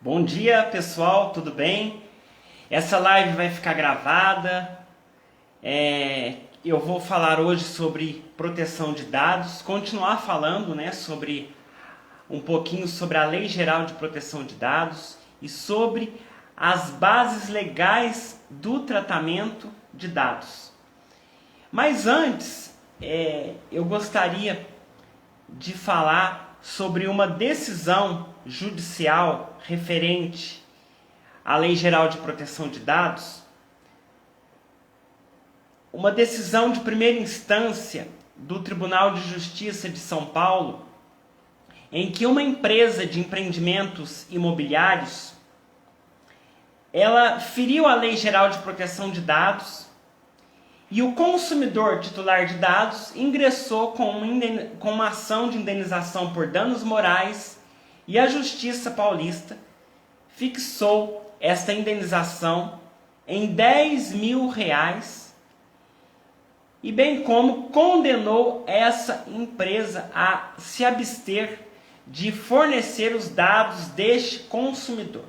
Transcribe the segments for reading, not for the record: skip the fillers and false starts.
Bom dia, pessoal, tudo bem? Essa live vai ficar gravada. Eu vou falar hoje sobre proteção de dados, continuar falando, sobre um pouquinho sobre a Lei Geral de Proteção de Dados e sobre as bases legais do tratamento de dados. Mas antes, eu gostaria de falar sobre uma decisão judicial referente à Lei Geral de Proteção de Dados, uma decisão de primeira instância do Tribunal de Justiça de São Paulo, em que uma empresa de empreendimentos imobiliários, ela feriu a Lei Geral de Proteção de Dados e o consumidor titular de dados ingressou com uma ação de indenização por danos morais e a Justiça Paulista fixou esta indenização em R$10.000 e bem como condenou essa empresa a se abster de fornecer os dados deste consumidor.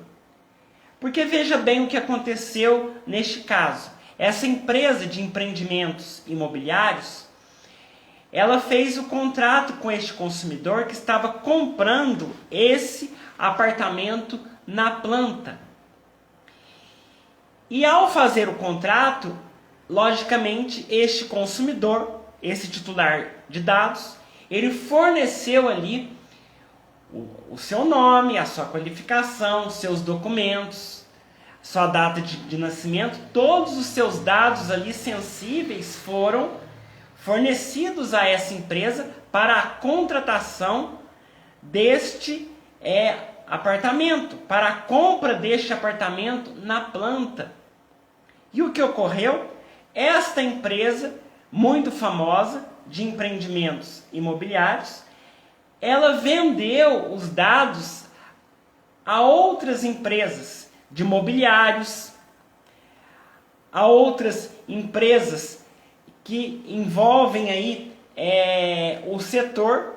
Porque veja bem o que aconteceu neste caso. Essa empresa de empreendimentos imobiliários, ela fez o contrato com este consumidor que estava comprando esse apartamento na planta. E ao fazer o contrato, logicamente, este consumidor, esse titular de dados, ele forneceu ali o seu nome, a sua qualificação, os seus documentos, sua data de nascimento, todos os seus dados ali sensíveis foram fornecidos a essa empresa para a contratação deste apartamento, para a compra deste apartamento na planta. E o que ocorreu? Esta empresa, muito famosa, de empreendimentos imobiliários, ela vendeu os dados a outras empresas de mobiliários, a outras empresas que envolvem aí o setor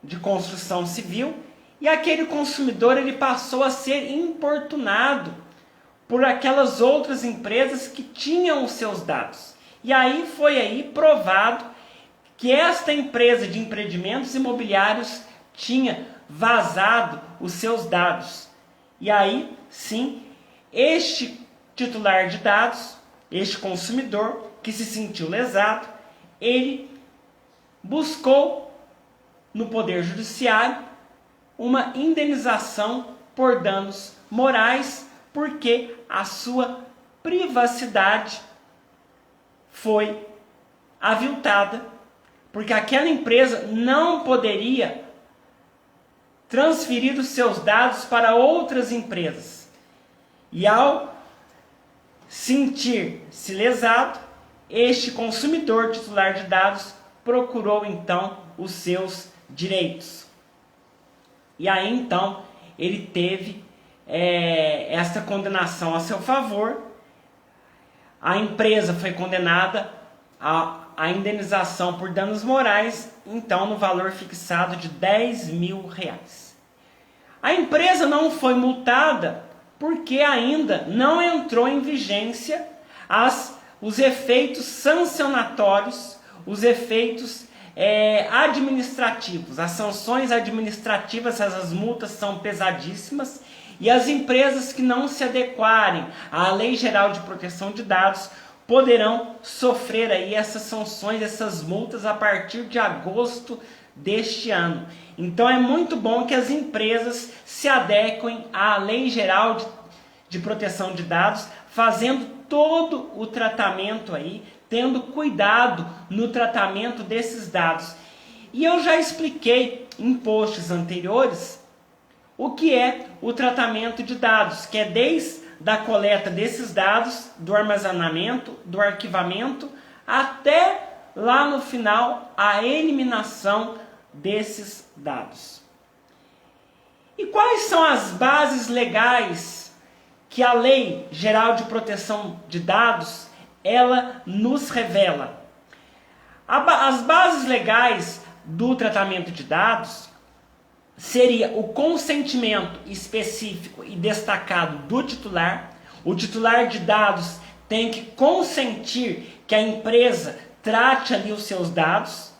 de construção civil, e aquele consumidor ele passou a ser importunado por aquelas outras empresas que tinham os seus dados. E aí foi provado que esta empresa de empreendimentos imobiliários tinha vazado os seus dados. E aí, sim, este titular de dados, este consumidor que se sentiu lesado, ele buscou no Poder Judiciário uma indenização por danos morais, porque a sua privacidade foi aviltada, porque aquela empresa não poderia transferir os seus dados para outras empresas. E ao sentir-se lesado, este consumidor titular de dados procurou então os seus direitos. E aí então ele teve esta condenação a seu favor. A empresa foi condenada a indenização por danos morais, então no valor fixado de R$10.000. A empresa não foi multada porque ainda não entrou em vigência os efeitos sancionatórios, os efeitos administrativos. As sanções administrativas, essas multas são pesadíssimas, e as empresas que não se adequarem à Lei Geral de Proteção de Dados poderão sofrer essas sanções, essas multas a partir de agosto deste ano. Então é muito bom que as empresas se adequem à Lei Geral de Proteção de Dados, fazendo todo o tratamento tendo cuidado no tratamento desses dados. E eu já expliquei em posts anteriores o que é o tratamento de dados, que é desde da coleta desses dados, do armazenamento, do arquivamento, até lá no final a eliminação desses dados. E quais são as bases legais que a Lei Geral de Proteção de Dados ela nos revela? As bases legais do tratamento de dados seria o consentimento específico e destacado do titular. O titular de dados tem que consentir que a empresa trate ali os seus dados,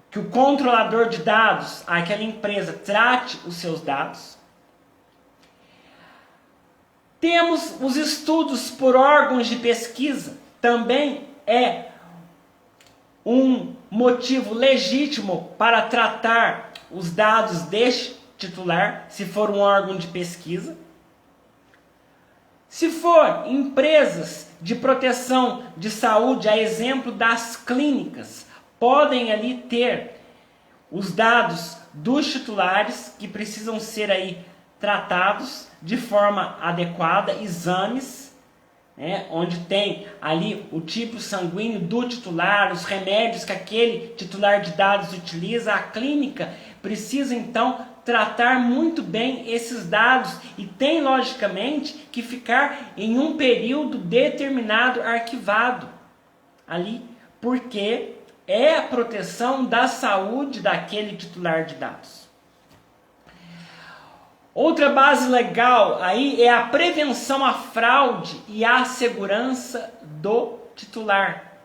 que o controlador de dados, aquela empresa, trate os seus dados. Temos os estudos por órgãos de pesquisa, também é um motivo legítimo para tratar os dados deste titular, se for um órgão de pesquisa. Se for empresas de proteção de saúde, a exemplo das clínicas, podem ali ter os dados dos titulares que precisam ser aí tratados de forma adequada, exames, onde tem ali o tipo sanguíneo do titular, os remédios que aquele titular de dados utiliza. A clínica precisa então tratar muito bem esses dados e tem logicamente que ficar em um período determinado arquivado ali, porque é a proteção da saúde daquele titular de dados. Outra base legal aí é a prevenção à fraude e à segurança do titular.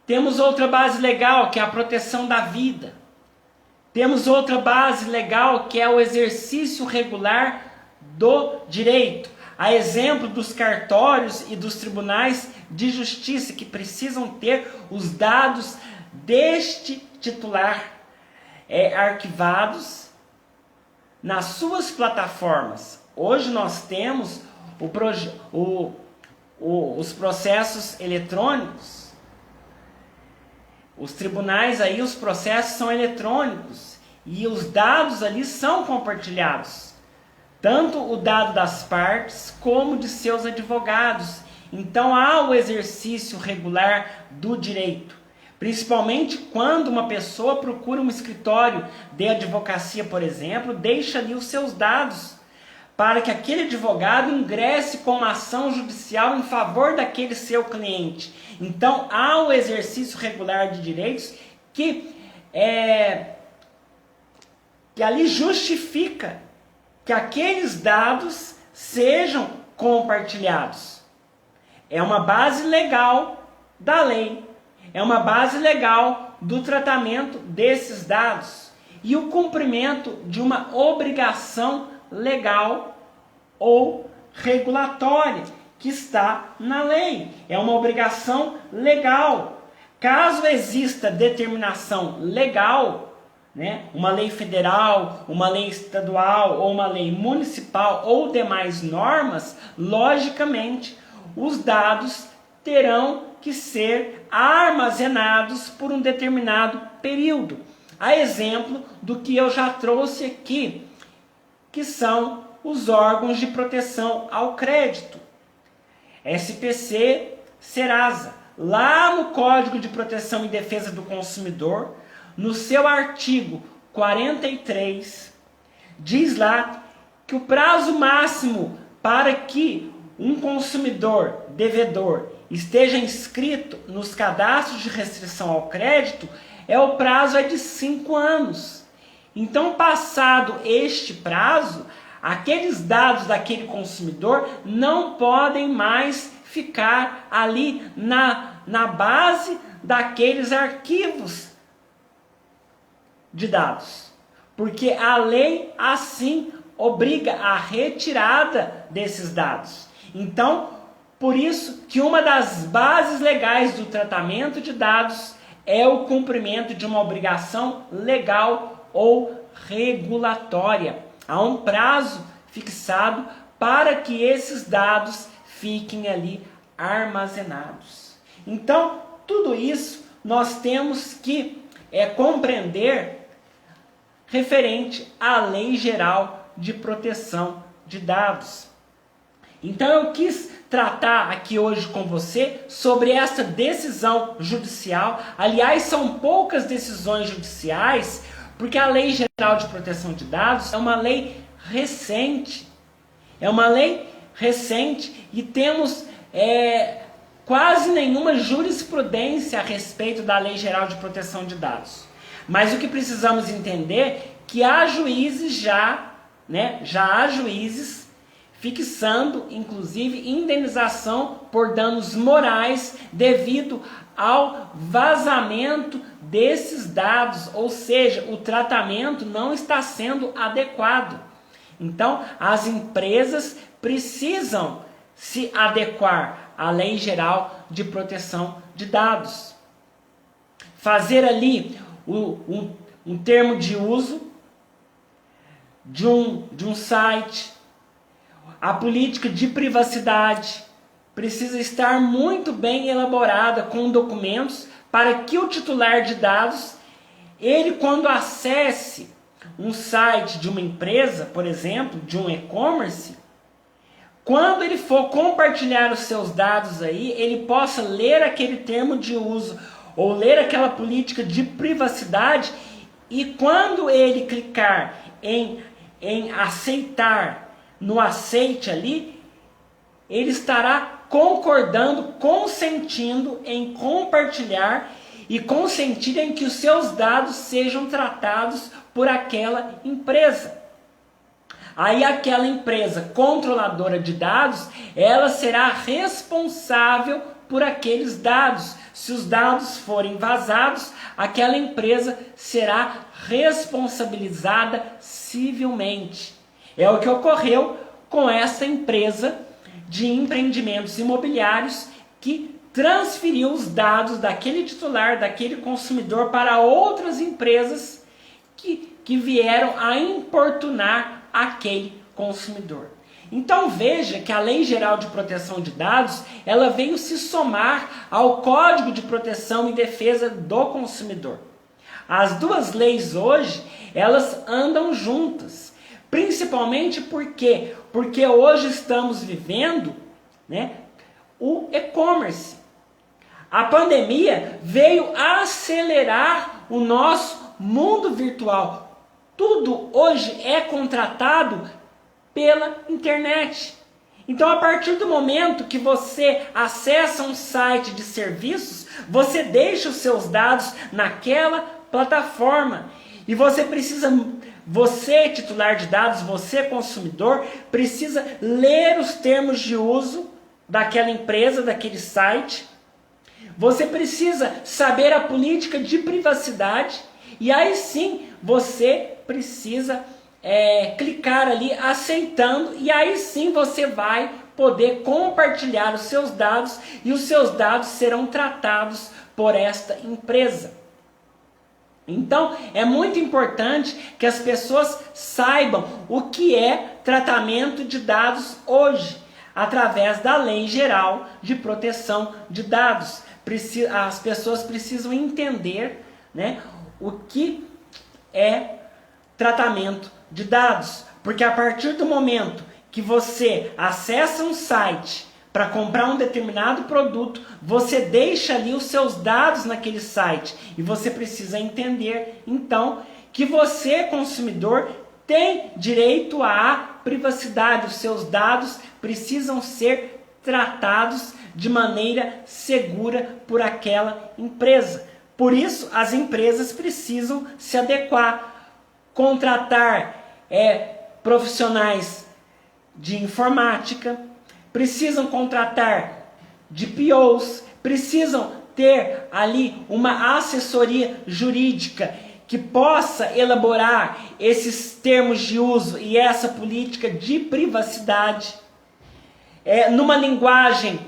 Temos outra base legal que é a proteção da vida. Temos outra base legal que é o exercício regular do direito. A exemplo dos cartórios e dos tribunais de justiça que precisam ter os dados deste titular arquivados nas suas plataformas. Hoje nós temos os processos eletrônicos. Os tribunais aí, os processos são eletrônicos e os dados ali são compartilhados. Tanto o dado das partes como de seus advogados. Então há o exercício regular do direito. Principalmente quando uma pessoa procura um escritório de advocacia, por exemplo, deixa ali os seus dados para que aquele advogado ingresse com uma ação judicial em favor daquele seu cliente. Então há o exercício regular de direitos que ali justifica que aqueles dados sejam compartilhados. É uma base legal da lei. É uma base legal do tratamento desses dados e o cumprimento de uma obrigação legal ou regulatória que está na lei. É uma obrigação legal. Caso exista determinação legal, uma lei federal, uma lei estadual ou uma lei municipal ou demais normas, logicamente os dados terão que ser armazenados por um determinado período. A exemplo do que eu já trouxe aqui, que são os órgãos de proteção ao crédito. SPC, Serasa. Lá no Código de Proteção e Defesa do Consumidor, no seu artigo 43, diz lá que o prazo máximo para que um consumidor devedor esteja inscrito nos cadastros de restrição ao crédito, o prazo é de 5 anos. Então, passado este prazo, aqueles dados daquele consumidor não podem mais ficar ali na base daqueles arquivos de dados. Porque a lei assim obriga a retirada desses dados. Então, por isso que uma das bases legais do tratamento de dados é o cumprimento de uma obrigação legal ou regulatória. Há um prazo fixado para que esses dados fiquem ali armazenados. Então, tudo isso nós temos que compreender referente à Lei Geral de Proteção de Dados. Então eu quis tratar aqui hoje com você sobre essa decisão judicial. Aliás, são poucas decisões judiciais, porque a Lei Geral de Proteção de Dados é uma lei recente. É uma lei recente e temos quase nenhuma jurisprudência a respeito da Lei Geral de Proteção de Dados. Mas o que precisamos entender é que há juízes já há juízes fixando, inclusive, indenização por danos morais devido ao vazamento desses dados, ou seja, o tratamento não está sendo adequado. Então, as empresas precisam se adequar à Lei Geral de Proteção de Dados. Fazer ali um termo de uso de um site. A política de privacidade precisa estar muito bem elaborada com documentos para que o titular de dados, ele quando acesse um site de uma empresa, por exemplo, de um e-commerce, quando ele for compartilhar os seus dados aí, ele possa ler aquele termo de uso ou ler aquela política de privacidade e quando ele clicar em aceitar, no aceite ali, ele estará concordando, consentindo em compartilhar e consentir em que os seus dados sejam tratados por aquela empresa. Aí aquela empresa controladora de dados, ela será responsável por aqueles dados. Se os dados forem vazados, aquela empresa será responsabilizada civilmente. É o que ocorreu com essa empresa de empreendimentos imobiliários que transferiu os dados daquele titular, daquele consumidor para outras empresas que vieram a importunar aquele consumidor. Então veja que a Lei Geral de Proteção de Dados, ela veio se somar ao Código de Proteção e Defesa do Consumidor. As duas leis hoje, elas andam juntas. Principalmente porque hoje estamos vivendo, o e-commerce. A pandemia veio acelerar o nosso mundo virtual. Tudo hoje é contratado pela internet. Então, a partir do momento que você acessa um site de serviços, você deixa os seus dados naquela plataforma. E você titular de dados, você consumidor, precisa ler os termos de uso daquela empresa, daquele site. Você precisa saber a política de privacidade. E aí sim, você precisa clicar ali aceitando. E aí sim você vai poder compartilhar os seus dados. E os seus dados serão tratados por esta empresa. Então, é muito importante que as pessoas saibam o que é tratamento de dados hoje, através da Lei Geral de Proteção de Dados. As pessoas precisam entender, o que é tratamento de dados. Porque a partir do momento que você acessa um site para comprar um determinado produto, você deixa ali os seus dados naquele site. E você precisa entender, então, que você, consumidor, tem direito à privacidade. Os seus dados precisam ser tratados de maneira segura por aquela empresa. Por isso, as empresas precisam se adequar, contratar profissionais de informática, precisam contratar DPOs, precisam ter ali uma assessoria jurídica que possa elaborar esses termos de uso e essa política de privacidade numa linguagem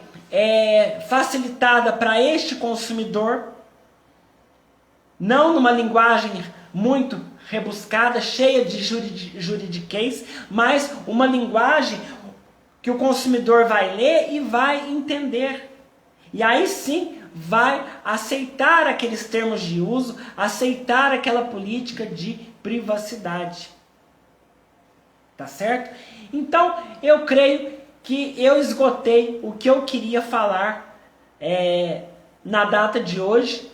facilitada para este consumidor, não numa linguagem muito rebuscada, cheia de juridiquês, mas uma linguagem que o consumidor vai ler e vai entender. E aí sim vai aceitar aqueles termos de uso, aceitar aquela política de privacidade. Tá certo? Então, eu creio que eu esgotei o que eu queria falar na data de hoje,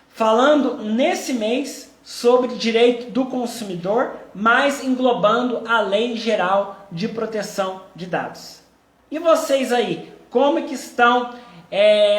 falando nesse mês sobre direito do consumidor, mas englobando a Lei Geral de Proteção de Dados. E vocês aí, como que estão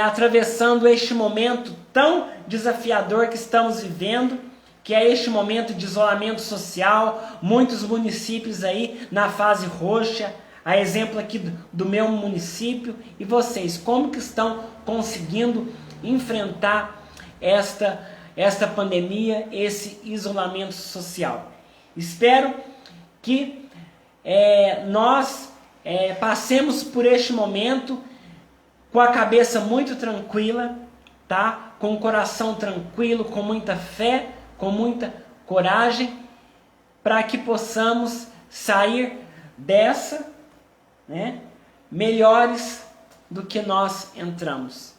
atravessando este momento tão desafiador que estamos vivendo, que é este momento de isolamento social, muitos municípios aí na fase roxa, a exemplo aqui do meu município. E vocês, como que estão conseguindo enfrentar esta pandemia, esse isolamento social? Espero que nós passemos por este momento com a cabeça muito tranquila, tá? Com o coração tranquilo, com muita fé, com muita coragem, para que possamos sair dessa, né, melhores do que nós entramos.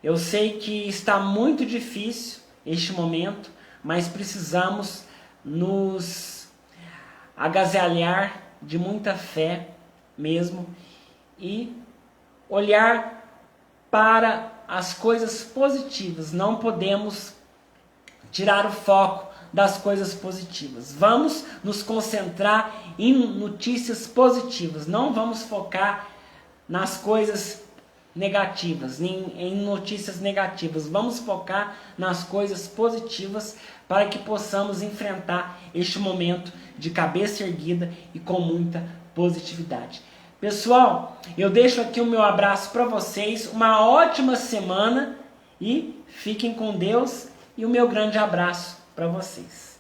Eu sei que está muito difícil este momento, mas precisamos nos agasalhar de muita fé mesmo e olhar para as coisas positivas. Não podemos tirar o foco das coisas positivas. Vamos nos concentrar em notícias positivas. Não vamos focar nas coisas negativas, em notícias negativas. Vamos focar nas coisas positivas para que possamos enfrentar este momento de cabeça erguida e com muita positividade. Pessoal, eu deixo aqui o meu abraço para vocês, uma ótima semana e fiquem com Deus, e o meu grande abraço para vocês.